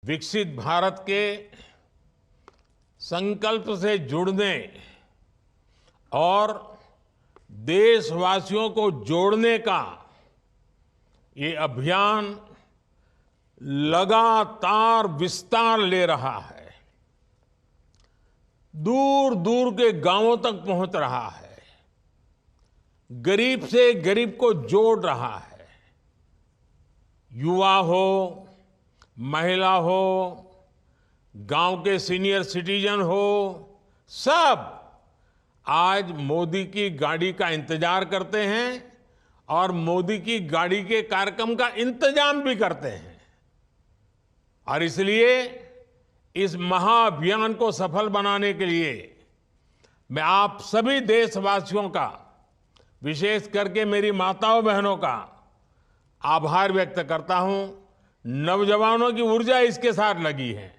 विकसित भारत के संकल्प से जुड़ने और देशवासियों को जोड़ने का ये अभियान लगातार विस्तार ले रहा है। दूर दूर के गांवों तक पहुंच रहा है, गरीब से गरीब को जोड़ रहा है। युवा हो, महिला हो, गांव के सीनियर सिटीजन हो, सब आज मोदी की गाड़ी का इंतजार करते हैं और मोदी की गाड़ी के कार्यक्रम का इंतजाम भी करते हैं। और इसलिए इस महाअभियान को सफल बनाने के लिए मैं आप सभी देशवासियों का, विशेष करके मेरी माताओं बहनों का आभार व्यक्त करता हूं। नौजवानों की ऊर्जा इसके साथ लगी है,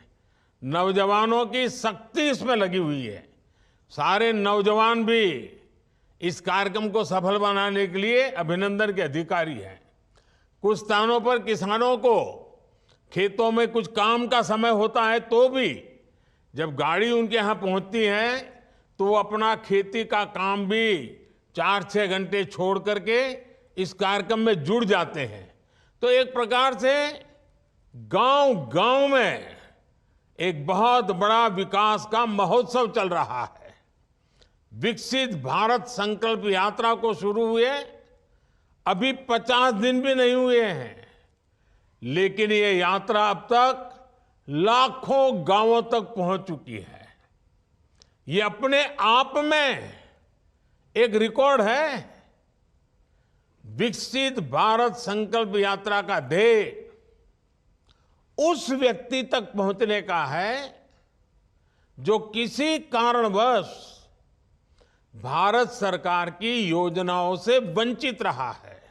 नौजवानों की शक्ति इसमें लगी हुई है। सारे नौजवान भी इस कार्यक्रम को सफल बनाने के लिए अभिनंदन के अधिकारी हैं। कुछ स्थानों पर किसानों को खेतों में कुछ काम का समय होता है तो भी जब गाड़ी उनके यहाँ पहुंचती है तो वो अपना खेती का काम भी 4-6 घंटे छोड़ करके इस कार्यक्रम में जुड़ जाते हैं। तो एक प्रकार से गांव गांव में एक बहुत बड़ा विकास का महोत्सव चल रहा है। विकसित भारत संकल्प यात्रा को शुरू हुए अभी 50 दिन भी नहीं हुए हैं, लेकिन ये यात्रा अब तक लाखों गांवों तक पहुंच चुकी है। ये अपने आप में एक रिकॉर्ड है। विकसित भारत संकल्प यात्रा का ध्येय उस व्यक्ति तक पहुंचने का है जो किसी कारणवश भारत सरकार की योजनाओं से वंचित रहा है।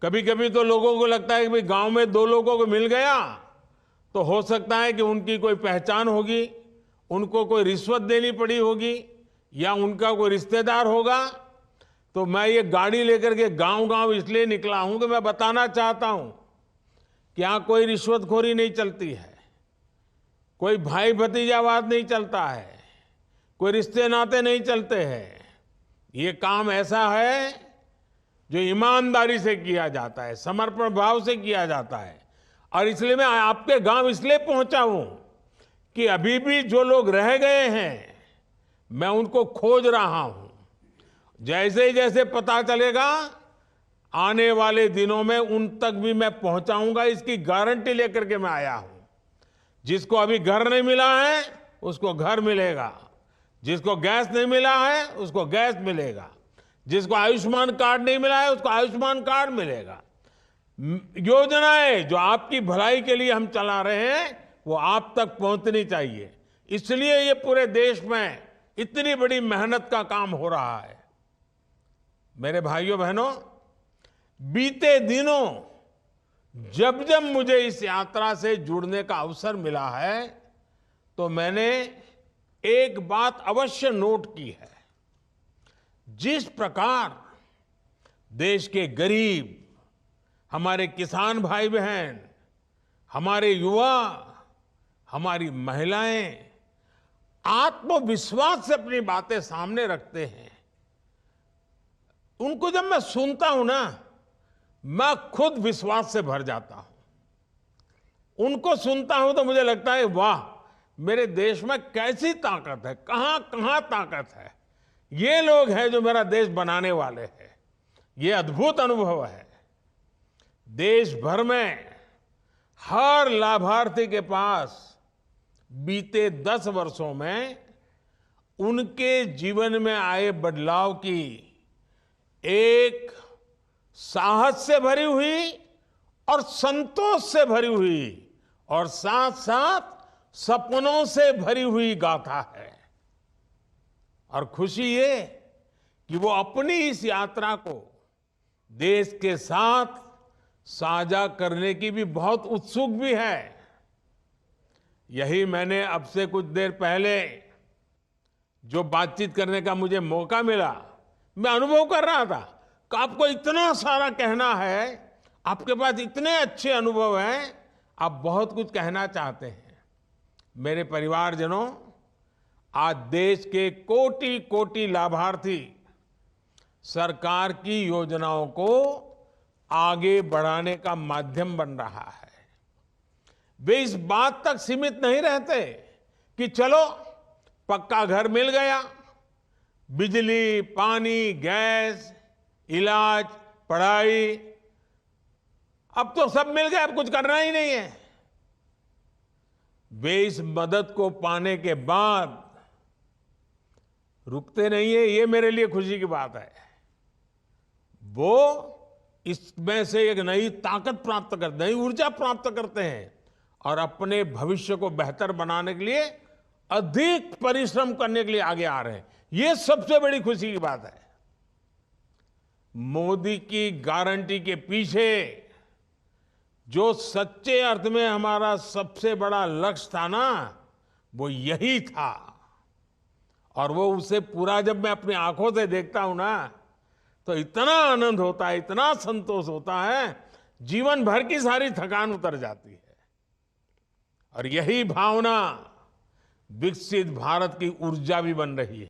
कभी कभी तो लोगों को लगता है कि भाई गांव में 2 लोगों को मिल गया तो हो सकता है कि उनकी कोई पहचान होगी, उनको कोई रिश्वत देनी पड़ी होगी या उनका कोई रिश्तेदार होगा। तो मैं ये गाड़ी लेकर के गांव गांव इसलिए निकला हूं कि मैं बताना चाहता हूं कि यहां कोई रिश्वतखोरी नहीं चलती है, कोई भाई भतीजावाद नहीं चलता है, कोई रिश्ते नाते नहीं चलते हैं। ये काम ऐसा है जो ईमानदारी से किया जाता है, समर्पण भाव से किया जाता है। और इसलिए मैं आपके गांव इसलिए पहुंचा हूं कि अभी भी जो लोग रह गए हैं मैं उनको खोज रहा हूं। जैसे ही जैसे पता चलेगा आने वाले दिनों में उन तक भी मैं पहुंचाऊंगा, इसकी गारंटी लेकर के मैं आया हूं। जिसको अभी घर नहीं मिला है उसको घर मिलेगा, जिसको गैस नहीं मिला है उसको गैस मिलेगा, जिसको आयुष्मान कार्ड नहीं मिला है उसको आयुष्मान कार्ड मिलेगा। योजनाएं जो आपकी भलाई के लिए हम चला रहे हैं वो आप तक पहुंचनी चाहिए। इसलिए ये पूरे देश में इतनी बड़ी मेहनत का काम हो रहा है। मेरे भाइयों बहनों, बीते दिनों जब जब मुझे इस यात्रा से जुड़ने का अवसर मिला है तो मैंने एक बात अवश्य नोट की है। जिस प्रकार देश के गरीब, हमारे किसान भाई बहन, हमारे युवा, हमारी महिलाएं आत्मविश्वास से अपनी बातें सामने रखते हैं, उनको जब मैं सुनता हूं ना, मैं खुद विश्वास से भर जाता हूं। उनको सुनता हूं तो मुझे लगता है वाह, मेरे देश में कैसी ताकत है, कहां कहां ताकत है। ये लोग हैं जो मेरा देश बनाने वाले हैं। ये अद्भुत अनुभव है। देश भर में हर लाभार्थी के पास बीते 10 वर्षों में उनके जीवन में आए बदलाव की एक साहस से भरी हुई और संतोष से भरी हुई और साथ साथ सपनों से भरी हुई गाथा है। और खुशी ये कि वो अपनी इस यात्रा को देश के साथ साझा करने की भी बहुत उत्सुक भी है। यही मैंने अब से कुछ देर पहले जो बातचीत करने का मुझे मौका मिला, मैं अनुभव कर रहा था कि आपको इतना सारा कहना है आपके पास इतने अच्छे अनुभव हैं, आप बहुत कुछ कहना चाहते हैं। मेरे परिवारजनों, आज देश के कोटि कोटि लाभार्थी सरकार की योजनाओं को आगे बढ़ाने का माध्यम बन रहा है। वे इस बात तक सीमित नहीं रहते कि चलो पक्का घर मिल गया, बिजली, पानी, गैस, इलाज, पढ़ाई, अब तो सब मिल गया, अब कुछ करना ही नहीं है। वे इस मदद को पाने के बाद रुकते नहीं है, ये मेरे लिए खुशी की बात है। वो इसमें से एक नई ताकत प्राप्त करते, नई ऊर्जा प्राप्त करते हैं और अपने भविष्य को बेहतर बनाने के लिए अधिक परिश्रम करने के लिए आगे आ रहे हैं। ये सबसे बड़ी खुशी की बात है। मोदी की गारंटी के पीछे जो सच्चे अर्थ में हमारा सबसे बड़ा लक्ष्य था ना, वो यही था। और वो उसे पूरा जब मैं अपनी आंखों से देखता हूं ना, तो इतना आनंद होता है, इतना संतोष होता है, जीवन भर की सारी थकान उतर जाती है। और यही भावना विकसित भारत की ऊर्जा भी बन रही है।